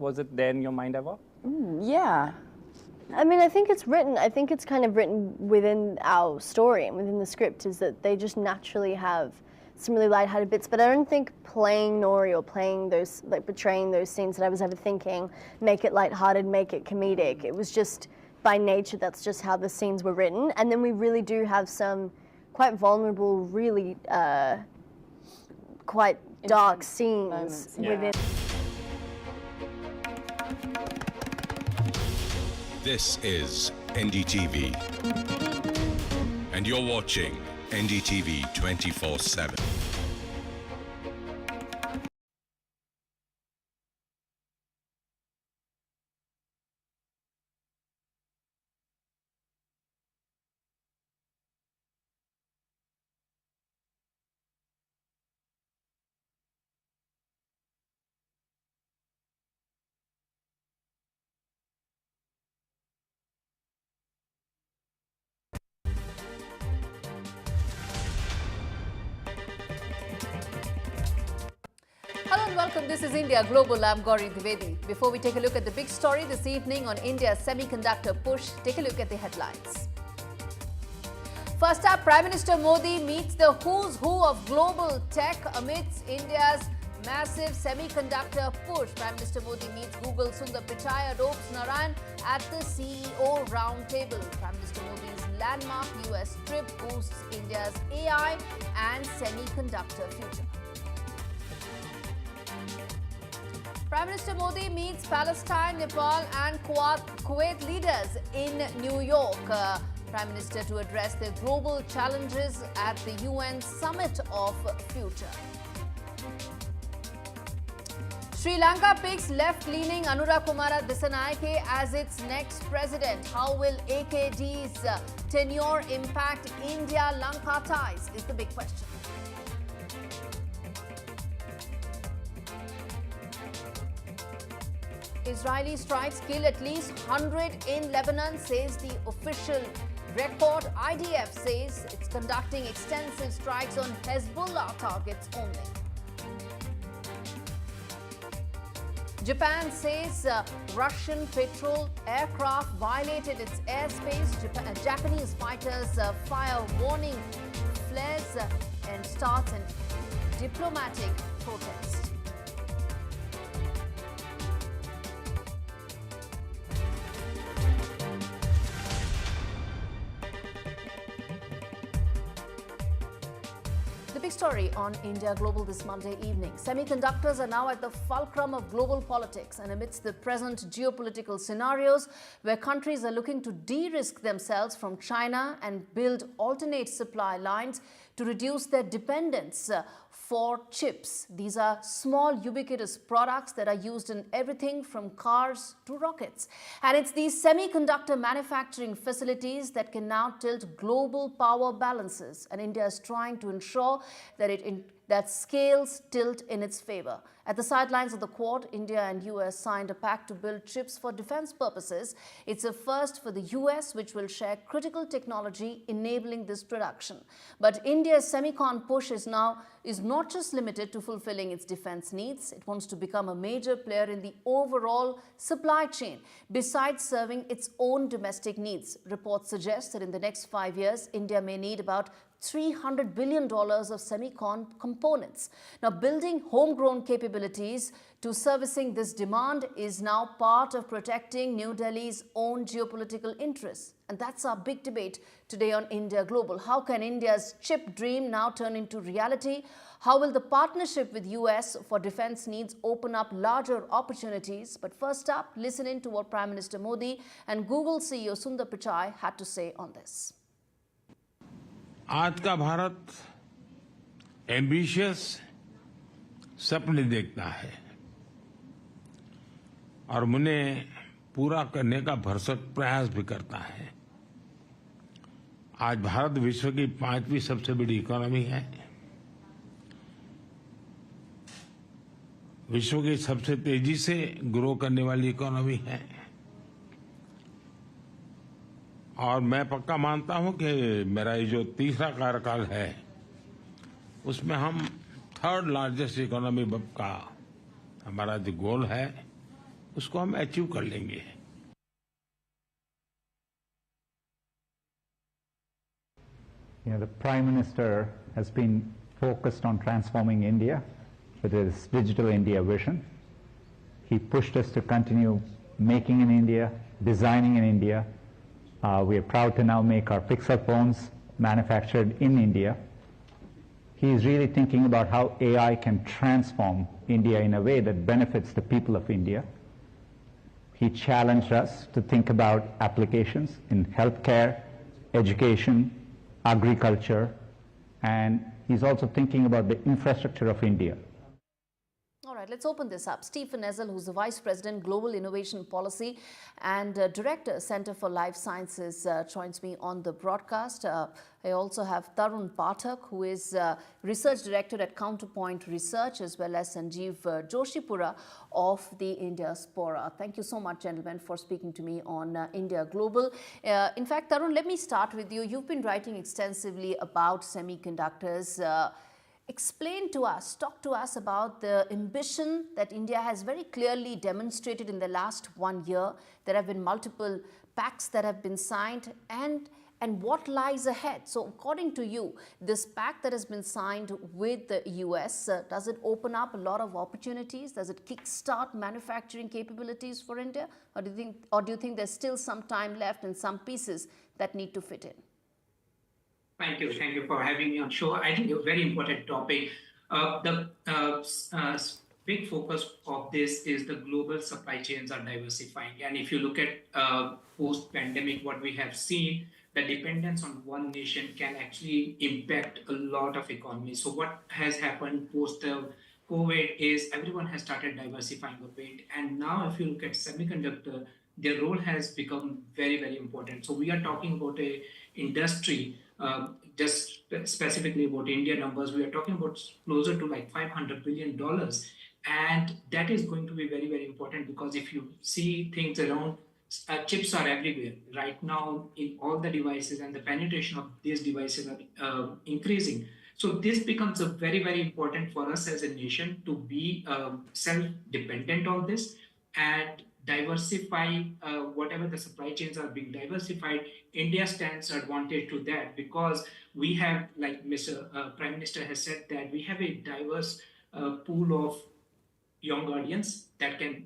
Was it there in your mind ever? Yeah. I mean, I think it's written, I think it's kind of written within our story and within the script, is that they just naturally have some really lighthearted bits, but I don't think playing Nori or playing those, like portraying those scenes that I was ever thinking, make it lighthearted, make it comedic. It was just, by nature, that's just how the scenes were written. And then we really do have some quite vulnerable, really quite dark scenes within. This is NDTV, and you're watching NDTV 24/7. Hello and welcome. This is India Global. I'm Gauri Dwivedi. Before we take a look at the big story this evening on India's semiconductor push, take a look at the headlines. First up, Prime Minister Modi meets the who's who of global tech amidst India's massive semiconductor push. Prime Minister Modi meets Google Sundar Pichai and Ops Narayan at the CEO roundtable. Prime Minister Modi's landmark US trip boosts India's AI and semiconductor future. Prime Minister Modi meets Palestine, Nepal and Kuwait leaders in New York. Prime Minister to address the global challenges at the UN Summit of Future. Sri Lanka picks left-leaning Anurakkumara Dissanayake as its next president. How will AKD's tenure impact India-Lanka ties is the big question. Israeli strikes kill at least 100 in Lebanon, says the official record. IDF says it's conducting extensive strikes on Hezbollah targets only. Japan says Russian patrol aircraft violated its airspace. Japanese fighters fire warning flares and starts an diplomatic protest. Big story on India Global this Monday evening. Semiconductors are now at the fulcrum of global politics, and amidst the present geopolitical scenarios where countries are looking to de-risk themselves from China and build alternate supply lines to reduce their dependence for chips. These are small ubiquitous products that are used in everything from cars to rockets. And it's these semiconductor manufacturing facilities that can now tilt global power balances. And India is trying to ensure that scales tilt in its favor. At the sidelines of the Quad, India and US signed a pact to build chips for defense purposes. It's a first for the US, which will share critical technology enabling this production. But India's semicon push is not just limited to fulfilling its defense needs. It wants to become a major player in the overall supply chain, besides serving its own domestic needs. Reports suggest that in the next 5 years, India may need about $300 billion of semicon components. Now, building homegrown capabilities to servicing this demand is now part of protecting New Delhi's own geopolitical interests. And that's our big debate today on India Global. How can India's chip dream now turn into reality? How will the partnership with US for defense needs open up larger opportunities? But first up, listen in to what Prime Minister Modi and Google CEO Sundar Pichai had to say on this. आज का Bharat ambitious सपने देखता है और उन्हें पूरा करने का भरसक प्रयास भी करता है। आज भारत विश्व की 5वीं सबसे बड़ी इकोनॉमी है, विश्व की सबसे तेजी से ग्रो करने वाली इकोनॉमी है और मैं पक्का मानता हूं कि मेरा ये जो तीसरा कार्यकाल है उसमें हम 3rd लार्जेस्ट इकोनॉमी का हमारा जो गोल है उसको हम अचीव कर लेंगे। The Prime Minister has been focused on transforming India with his Digital India vision. He pushed us to continue making in India, designing in India. We are proud to now make our Pixel phones manufactured in India. He is really thinking about how AI can transform India in a way that benefits the people of India. He challenged us to think about applications in healthcare, education, agriculture, and he's also thinking about the infrastructure of India. All right, let's open this up. Stephen Ezel, who's the Vice President, Global Innovation Policy and Director, Center for Life Sciences, joins me on the broadcast. I also have Tarun Pathak, who is Research Director at Counterpoint Research, as well as Sanjeev Joshipura of the India Spora. Thank you so much, gentlemen, for speaking to me on India Global. In fact, Tarun, let me start with you. You've been writing extensively about semiconductors. Explain to us, talk to us about the ambition that India has very clearly demonstrated in the last 1 year. There have been multiple pacts that have been signed, and what lies ahead. So according to you, this pact that has been signed with the US, does it open up a lot of opportunities? Does it kickstart manufacturing capabilities for India? Or do you think there's still some time left and some pieces that need to fit in? Thank you for having me on show. I think a very important topic. The big focus of this is the global supply chains are diversifying. And if you look at post-pandemic, what we have seen, the dependence on one nation can actually impact a lot of economies. So what has happened post-COVID is everyone has started diversifying a bit. And now if you look at semiconductor, their role has become very, very important. So we are talking about a industry, just specifically about India numbers, we are talking about closer to like $500 billion. And that is going to be very, very important, because if you see things around, chips are everywhere right now in all the devices, and the penetration of these devices are increasing. So this becomes a very, very important for us as a nation to be self-dependent on this and diversify whatever the supply chains are being diversified. India stands advantage to that, because we have, like Mr. Prime Minister has said, that we have a diverse pool of young audience that can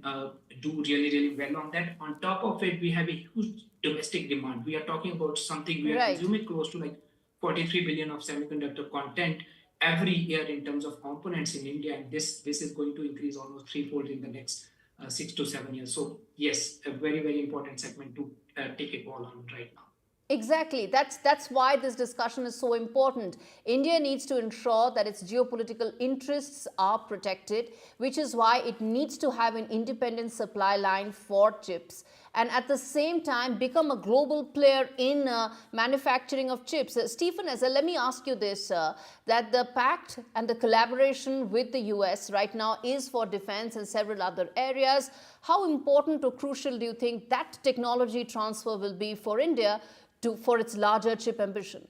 do really, really well on that. On top of it, we have a huge domestic demand. We are talking about something, we are consuming close to like 43 billion of semiconductor content every year in terms of components in India. And this is going to increase almost threefold in the next 6 to 7 years. So yes, a very, very important segment to take a call on right now. Exactly. That's why this discussion is so important. India needs to ensure that its geopolitical interests are protected, which is why it needs to have an independent supply line for chips, and at the same time become a global player in manufacturing of chips. Stephen Ezel, let me ask you this, that the pact and the collaboration with the US right now is for defense and several other areas. How important or crucial do you think that technology transfer will be for India for its larger chip ambition?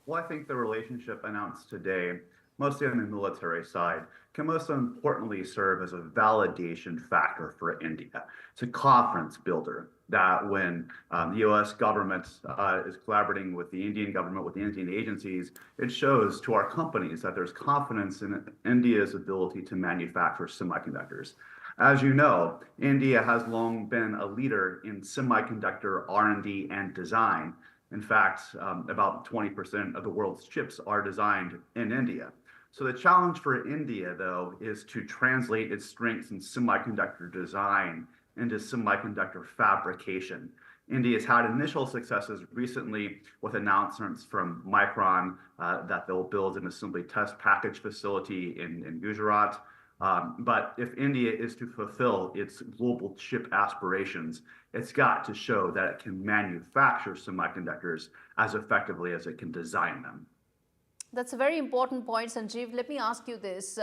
Well, I think the relationship announced today, mostly on the military side, can most importantly serve as a validation factor for India. It's a confidence builder that when the U.S. government is collaborating with the Indian government, with the Indian agencies, it shows to our companies that there's confidence in India's ability to manufacture semiconductors. As you know, India has long been a leader in semiconductor R&D and design. In fact, about 20% of the world's chips are designed in India. So the challenge for India, though, is to translate its strengths in semiconductor design into semiconductor fabrication. India has had initial successes recently with announcements from Micron that they'll build an assembly test package facility in Gujarat. But if India is to fulfill its global chip aspirations, it's got to show that it can manufacture semiconductors as effectively as it can design them. That's a very important point, Sanjeev. Let me ask you this,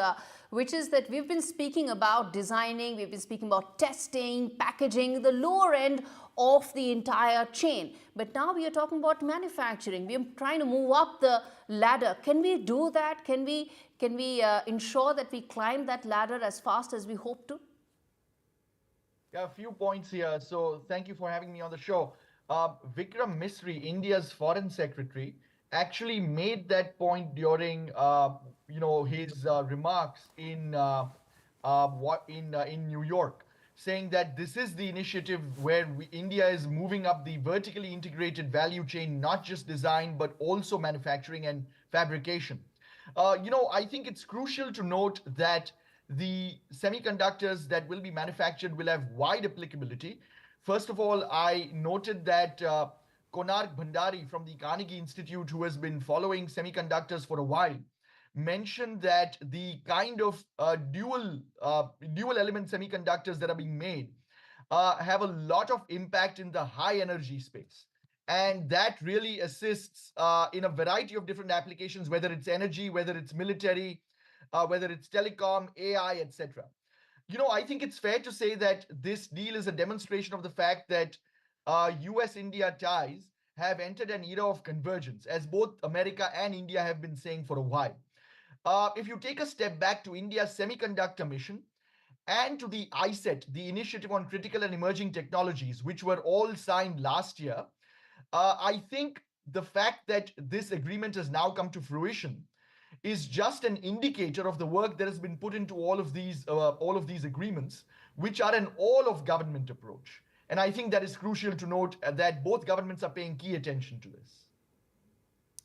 which is that we've been speaking about designing, we've been speaking about testing, packaging, the lower end of the entire chain. But now we are talking about manufacturing. We are trying to move up the ladder. Can we do that? Can we ensure that we climb that ladder as fast as we hope to? Yeah, a few points here. So thank you for having me on the show. Vikram Misri, India's foreign secretary, actually made that point during his remarks in New York, saying that this is the initiative where India is moving up the vertically integrated value chain, not just design but also manufacturing and fabrication. I think it's crucial to note that the semiconductors that will be manufactured will have wide applicability. First of all, I noted that Konark Bhandari from the Carnegie Institute, who has been following semiconductors for a while, mentioned that the kind of dual element semiconductors that are being made have a lot of impact in the high energy space. And that really assists in a variety of different applications, whether it's energy, whether it's military, whether it's telecom, AI, etc. I think it's fair to say that this deal is a demonstration of the fact that US-India ties have entered an era of convergence, as both America and India have been saying for a while. If you take a step back to India's semiconductor mission and to the ISET, the Initiative on Critical and Emerging Technologies, which were all signed last year, I think the fact that this agreement has now come to fruition is just an indicator of the work that has been put into all of these agreements, which are an all of government approach. And I think that is crucial to note that both governments are paying key attention to this.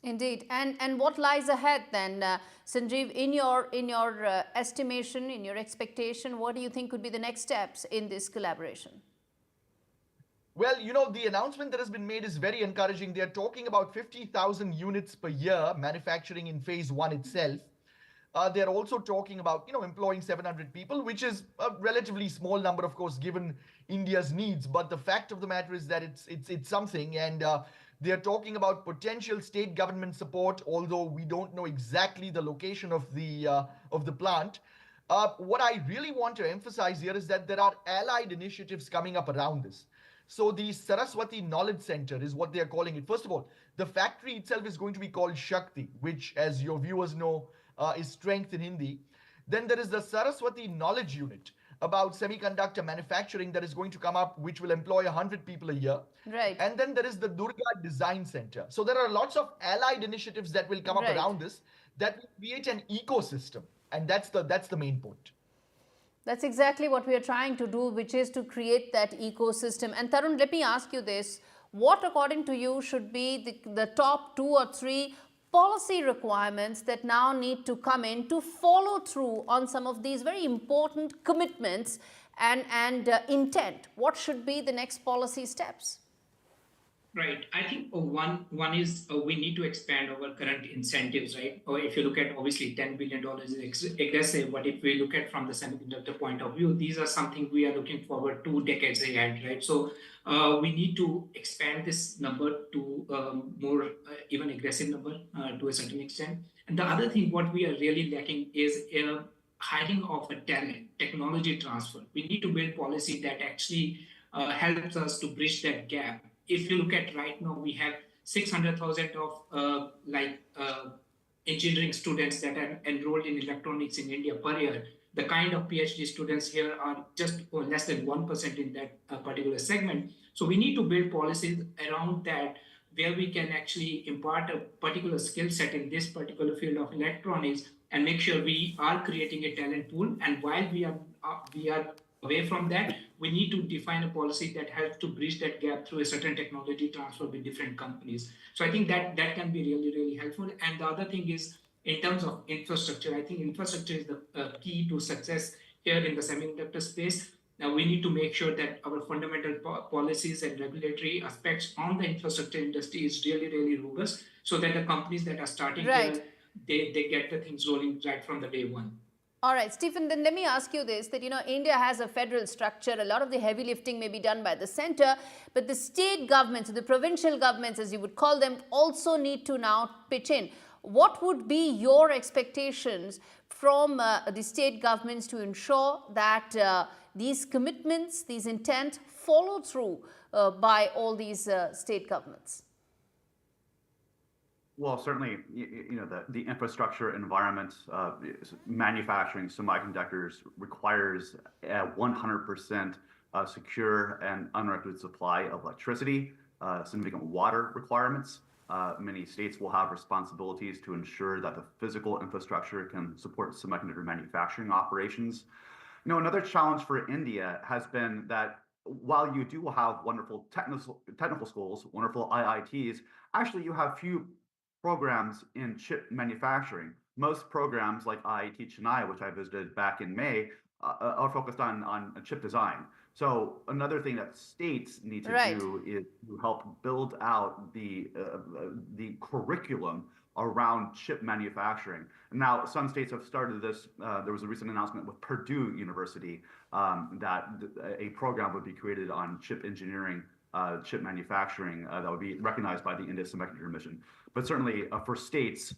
Indeed. And what lies ahead then, Sanjeev, in your estimation, in your expectation, what do you think could be the next steps in this collaboration? Well, the announcement that has been made is very encouraging. They're talking about 50,000 units per year manufacturing in phase one itself. They're also talking about, employing 700 people, which is a relatively small number, of course, given India's needs. But the fact of the matter is that it's something. And they're talking about potential state government support, although we don't know exactly the location of the plant. What I really want to emphasize here is that there are allied initiatives coming up around this. So the Saraswati Knowledge Center is what they are calling it. First of all, the factory itself is going to be called Shakti, which, as your viewers know, is strength in Hindi. Then there is the Saraswati Knowledge Unit about semiconductor manufacturing that is going to come up, which will employ 100 people a year. Right. And then there is the Durga Design Center. So there are lots of allied initiatives that will come up around this that will create an ecosystem. And that's the main point. That's exactly what we are trying to do, which is to create that ecosystem. And Tarun, let me ask you this. What, according to you, should be the top 2 or 3 policy requirements that now need to come in to follow through on some of these very important commitments and intent? What should be the next policy steps? Right. I think one is we need to expand our current incentives, right? Or if you look at, obviously, $10 billion is aggressive, but if we look at from the semiconductor point of view, these are something we are looking forward 2 decades ahead, right? So we need to expand this number to more even aggressive number to a certain extent. And the other thing, what we are really lacking is hiring of a talent, technology transfer. We need to build policy that actually helps us to bridge that gap. If you look at right now, we have 600,000 of engineering students that are enrolled in electronics in India per year. The kind of PhD students here are just less than 1% in that particular segment. So we need to build policies around that where we can actually impart a particular skill set in this particular field of electronics and make sure we are creating a talent pool. And while we are away from that, we need to define a policy that helps to bridge that gap through a certain technology transfer with different companies. So I think that can be really, really helpful. And the other thing is, in terms of infrastructure, I think infrastructure is the key to success here in the semiconductor space. Now, we need to make sure that our fundamental policies and regulatory aspects on the infrastructure industry is really, really robust so that the companies that are starting here, they get the things rolling right from the day one. All right, Stephen, then let me ask you this, that, India has a federal structure. A lot of the heavy lifting may be done by the center, but the state governments, the provincial governments, as you would call them, also need to now pitch in. What would be your expectations from the state governments to ensure that these commitments, these intent follow through by all these state governments? Well, certainly, the infrastructure environment, manufacturing semiconductors requires 100% secure and uninterrupted supply of electricity, significant water requirements. Many states will have responsibilities to ensure that the physical infrastructure can support semiconductor manufacturing operations. Another challenge for India has been that while you do have wonderful technical schools, wonderful IITs, actually you have few programs in chip manufacturing. Most programs like IIT Chennai, which I visited back in May, are focused on chip design. So another thing that states need to do is to help build out the curriculum around chip manufacturing. And now some states have started this. There was a recent announcement with Purdue University that a program would be created on chip engineering, chip manufacturing that would be recognized by the India Semiconductor Mission. But certainly for states,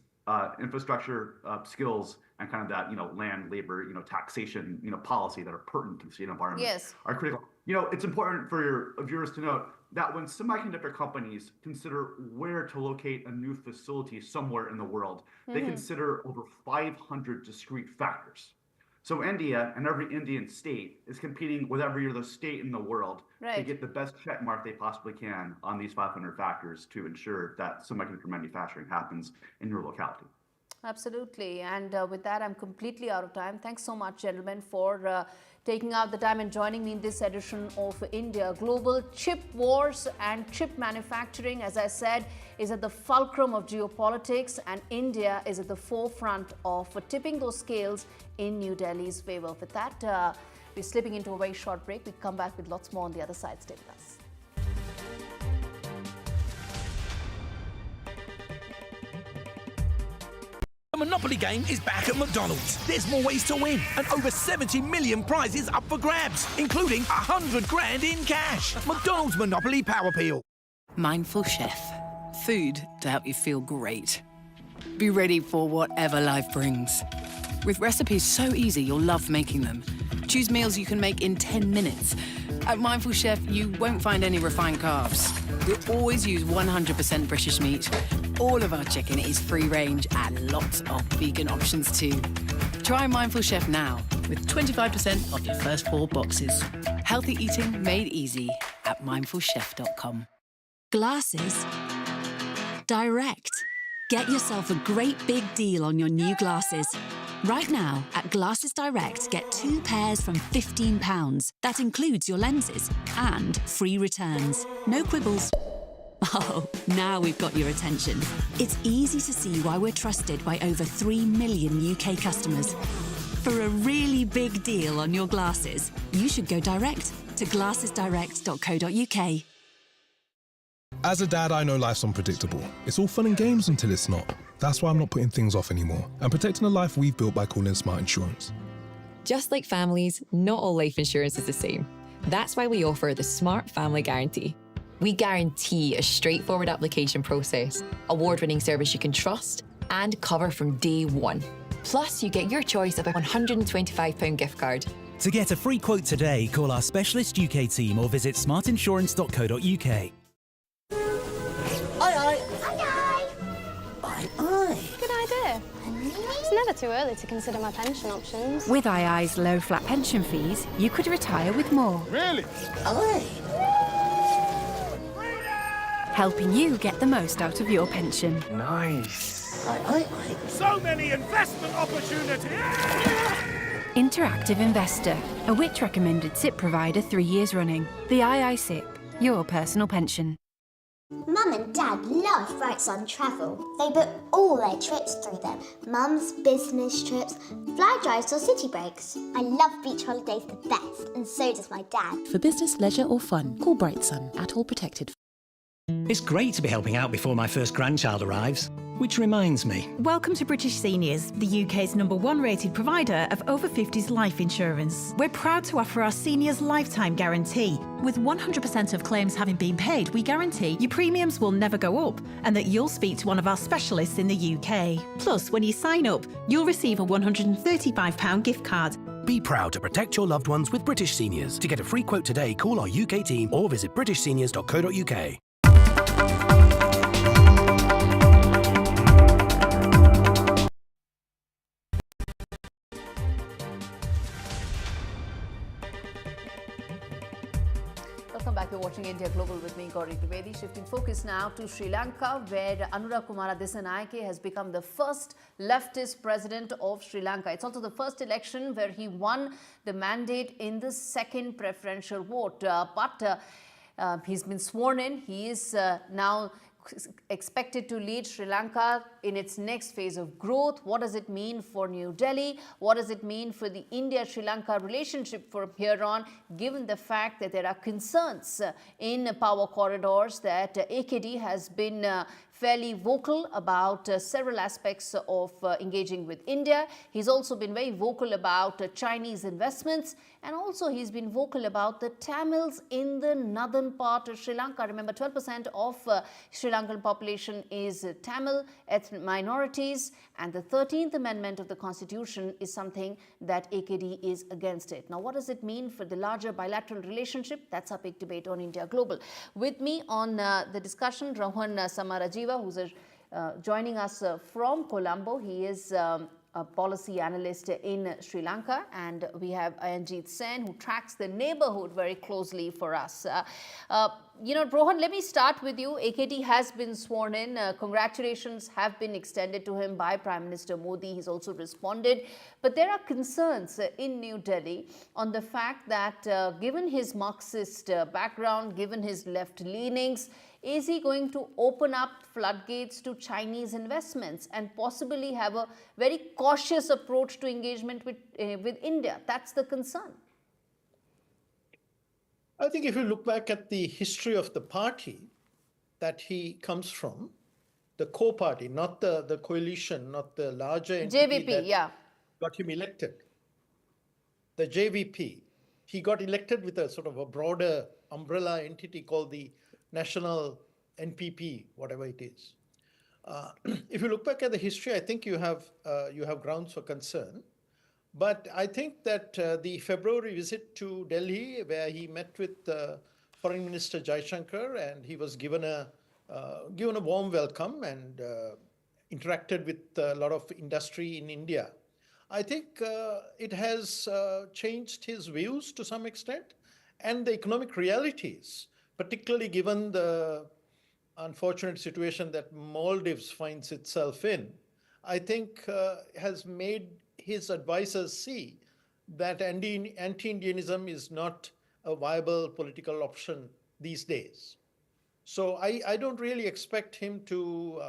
infrastructure skills and kind of that land, labor, taxation, policy that are pertinent to the state environment are critical. It's important for your viewers to note that when semiconductor companies consider where to locate a new facility somewhere in the world, they consider over 500 discrete factors. So India and every Indian state is competing with every other state in the world to get the best check mark they possibly can on these 500 factors to ensure that semiconductor manufacturing happens in your locality. Absolutely. And with that, I'm completely out of time. Thanks so much, gentlemen, for taking out the time and joining me in this edition of India Global. Chip wars and chip manufacturing, as I said, is at the fulcrum of geopolitics, and India is at the forefront of tipping those scales in New Delhi's favor. With that, we're slipping into a very short break. We come back with lots more on the other side. Stay with us. The Monopoly game is back at McDonald's. There's more ways to win and over 70 million prizes up for grabs, including 100 grand in cash. McDonald's Monopoly Power Peel. Mindful Chef. Food to help you feel great. Be ready for whatever life brings. With recipes so easy, you'll love making them. Choose meals you can make in 10 minutes. At Mindful Chef, you won't find any refined carbs. We always use 100% British meat. All of our chicken is free range and lots of vegan options too. Try Mindful Chef now with 25% off your first 4 boxes. Healthy eating made easy at mindfulchef.com. Glasses Direct. Get yourself a great big deal on your new glasses. Right now, at Glasses Direct, get 2 pairs from £15. That includes your lenses and free returns. No quibbles. Oh, now we've got your attention. It's easy to see why we're trusted by over 3 million UK customers. For a really big deal on your glasses, you should go direct to glassesdirect.co.uk. As a dad, I know life's unpredictable. It's all fun and games until it's not. That's why I'm not putting things off anymore and protecting the life we've built by calling Smart Insurance. Just like families, not all life insurance is the same. That's why we offer the Smart Family Guarantee. We guarantee a straightforward application process, award-winning service you can trust, and cover from day one. Plus, you get your choice of a £125 gift card. To get a free quote today, call our specialist UK team or visit smartinsurance.co.uk. Aye, aye. Aye, aye. Good idea. It's never too early to consider my pension options. With II's low flat pension fees, you could retire with more. Really? Aye. Helping you get the most out of your pension. Nice. Aye, aye, aye. So many investment opportunities! Interactive Investor, a Which recommended SIP provider 3 years running. The II SIP, your personal pension. Mum and Dad love Bright Sun Travel. They book all their trips through them. Mum's business trips, fly drives or city breaks. I love beach holidays the best, and so does my dad. For business, leisure or fun, call Bright Sun at All Protected. It's great to be helping out before my first grandchild arrives. Which reminds me. Welcome to British Seniors, the UK's #1 rated provider of over 50s life insurance. We're proud to offer our seniors lifetime guarantee. With 100% of claims having been paid, we guarantee your premiums will never go up and that you'll speak to one of our specialists in the UK. Plus, when you sign up, you'll receive a £135 gift card. Be proud to protect your loved ones with British Seniors. To get a free quote today, call our UK team or visit britishseniors.co.uk. Welcome back. You're watching India Global with me, Gauri Trivedi. Shifting focus now to Sri Lanka, where Anura Kumara Dissanayake has become the first leftist president of Sri Lanka. It's also the first election where he won the mandate in the second preferential vote. He's been sworn in. He is now expected to lead Sri Lanka in its next phase of growth. What does it mean for New Delhi? What does it mean for the India-Sri Lanka relationship from here on, given the fact that there are concerns in power corridors that AKD has been fairly vocal about several aspects of engaging with India. He's also been very vocal about Chinese investments, and also he's been vocal about the Tamils in the northern part of Sri Lanka. Remember, 12% of Sri Lankan population is Tamil, ethnic minorities, and the 13th Amendment of the Constitution is something that AKD is against it. Now, what does it mean for the larger bilateral relationship? That's our big debate on India Global. With me on the discussion, Rohan Samarajiva, who's joining us from Colombo. He is a policy analyst in Sri Lanka, and we have Ajit Sen, who tracks the neighborhood very closely for us. Rohan, let me start with you. AKD has been sworn in. Congratulations have been extended to him by Prime Minister Modi. He's also responded. But there are concerns in New Delhi on the fact that given his Marxist background, given his left leanings, is he going to open up floodgates to Chinese investments and possibly have a very cautious approach to engagement with India? That's the concern. I think if you look back at the history of the party that he comes from, the core party, not the coalition, not the larger entity that got him elected, the JVP, he got elected with a sort of a broader umbrella entity called the National NPP, whatever it is. If you look back at the history, I think you have grounds for concern. But I think that the February visit to Delhi, where he met with Foreign Minister Jaishankar, and he was given a warm welcome and interacted with a lot of industry in India, I think it has changed his views to some extent, and the economic realities, particularly given the unfortunate situation that Maldives finds itself in, I think has made his advisors see that anti-Indianism is not a viable political option these days. So I don't really expect him to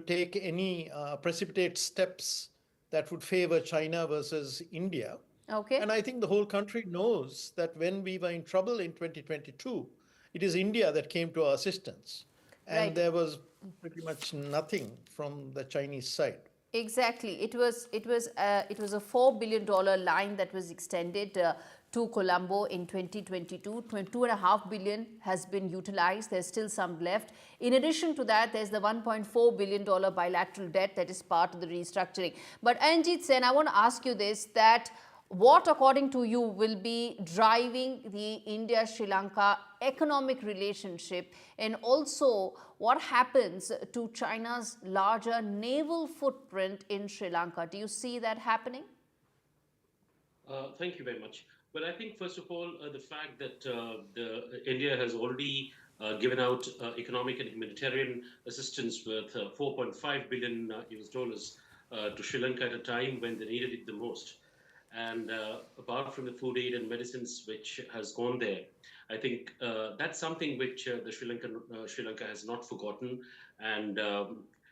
take any precipitate steps that would favor China versus India. Okay. And I think the whole country knows that when we were in trouble in 2022, it is India that came to our assistance. And there was pretty much nothing from the Chinese side. Exactly. It was a $4 billion line that was extended to Colombo in 2022. $2.5 billion has been utilized. There's still some left. In addition to that, there's the $1.4 billion bilateral debt that is part of the restructuring. But Ajit Sen, I want to ask you this, that what, according to you, will be driving the India-Sri Lanka economic relationship, and also what happens to China's larger naval footprint in Sri Lanka? Do you see that happening? Thank you very much. Well, I think, first of all, the fact that India has already given out economic and humanitarian assistance worth $4.5 billion US dollars to Sri Lanka at a time when they needed it the most. And apart from the food aid and medicines which has gone there, I think that's something which the Sri Lanka has not forgotten. And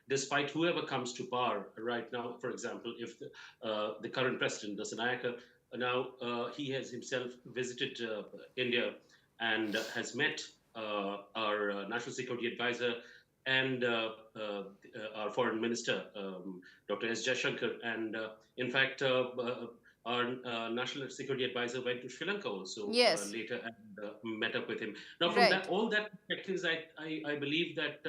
despite whoever comes to power right now, for example, if the current president, Dissanayake, now he has himself visited India and has met our national security advisor and our foreign minister, Dr. S. Jaishankar. And in fact, our national security advisor went to Sri Lanka also later and met up with him. Now, from all that perspectives, I believe that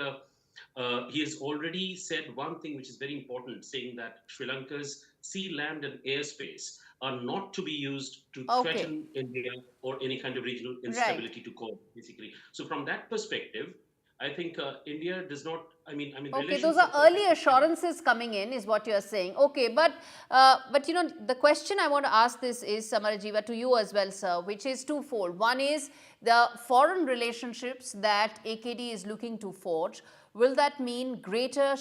he has already said one thing which is very important, saying that Sri Lanka's sea, land, and airspace are not to be used to threaten India or any kind of regional instability to cause, basically. So from that perspective, I think India does not. Okay, those are early assurances coming in, is what you are saying. Okay, but you know, the question I want to ask this is, Samarajiva, to you as well, sir, which is twofold. One is the foreign relationships that AKD is looking to forge. Will that mean greater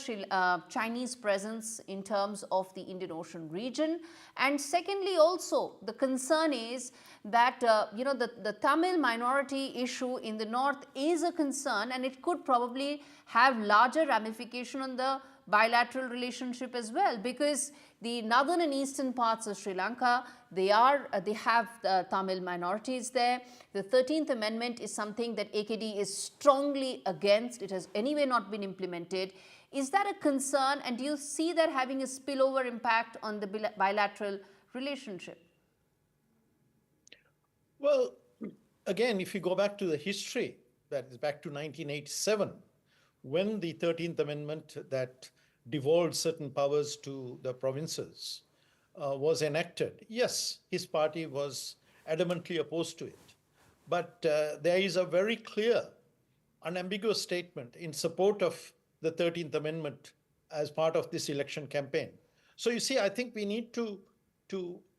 Chinese presence in terms of the Indian Ocean region? And secondly, also, the concern is that, you know, the Tamil minority issue in the north is a concern, and it could probably have larger ramification on the bilateral relationship as well, because the northern and eastern parts of Sri Lanka, they have Tamil minorities there. The 13th Amendment is something that AKD is strongly against. It has anyway not been implemented. Is that a concern, and do you see that having a spillover impact on the bilateral relationship? Well, again, if you go back to the history, that is back to 1987, when the 13th Amendment that devolved certain powers to the provinces was enacted, yes, his party was adamantly opposed to it. But there is a very clear, unambiguous statement in support of the 13th Amendment as part of this election campaign. So you see, I think we need to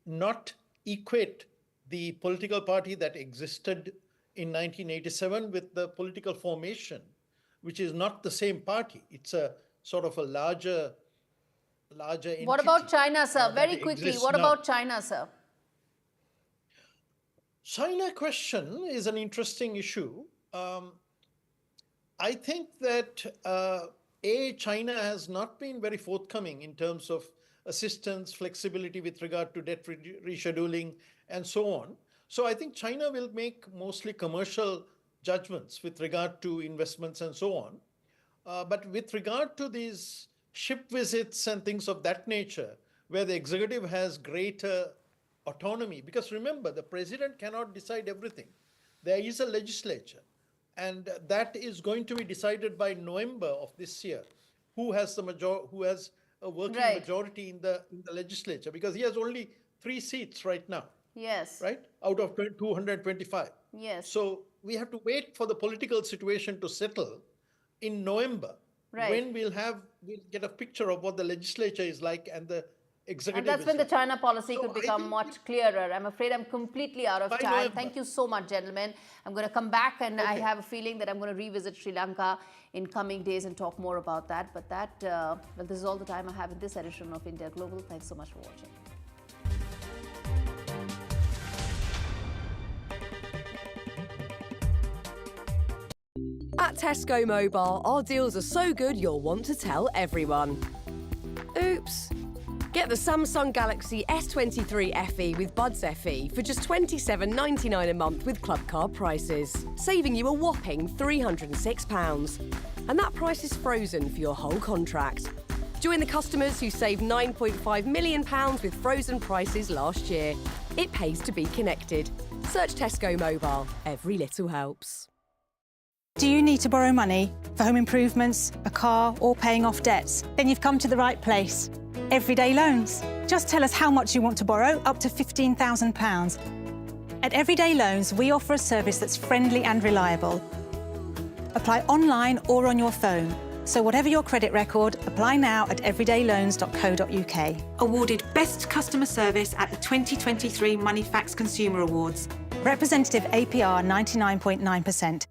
not equate the political party that existed in 1987 with the political formation, which is not the same party. It's a sort of a larger entity. What about China, sir? Very quickly, what about China, sir? China question is an interesting issue. I think that China has not been very forthcoming in terms of assistance, flexibility with regard to debt rescheduling, and so on. So I think China will make mostly commercial judgments with regard to investments and so on. But with regard to these ship visits and things of that nature, where the executive has greater autonomy, because remember, the president cannot decide everything. There is a legislature, and that is going to be decided by November of this year. Who has a working majority in the legislature? Because he has only 3 seats right now. Yes. Right? Out of 225. Yes. So we have to wait for the political situation to settle in November, when we'll get a picture of what the legislature is like and the executive. And that's when the China policy could become much clearer. I'm afraid I'm completely out of time. November. Thank you so much, gentlemen. I'm going to come back, and I have a feeling that I'm going to revisit Sri Lanka in coming days and talk more about that. But well, this is all the time I have in this edition of India Global. Thanks so much for watching. At Tesco Mobile, our deals are so good you'll want to tell everyone. Oops. Get the Samsung Galaxy S23 FE with Buds FE for just £27.99 a month with club card prices, saving you a whopping £306. And that price is frozen for your whole contract. Join the customers who saved £9.5 million with frozen prices last year. It pays to be connected. Search Tesco Mobile. Every little helps. Do you need to borrow money for home improvements, a car, or paying off debts? Then you've come to the right place. Everyday Loans. Just tell us how much you want to borrow, up to £15,000. At Everyday Loans, we offer a service that's friendly and reliable. Apply online or on your phone. So whatever your credit record, apply now at everydayloans.co.uk. Awarded Best Customer Service at the 2023 Moneyfax Consumer Awards. Representative APR 99.9%.